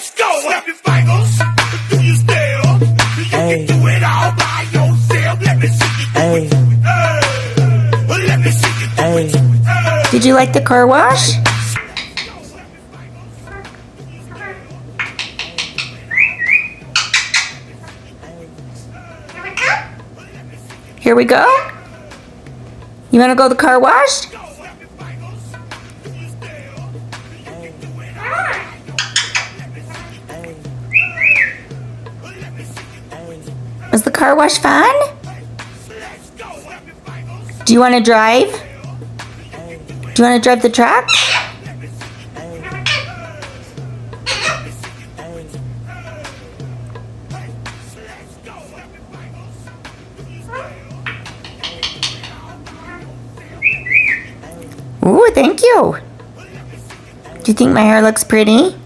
Let's go. Snap your fingers. Do you still? You can do it all by yourself. Let me see you do it. Let me see you do it. Did you like the car wash? Here we go? You want to go to the car wash? Was the car wash fun? Do you want to drive? Do you want to drive the truck? Ooh, thank you. Do you think my hair looks pretty?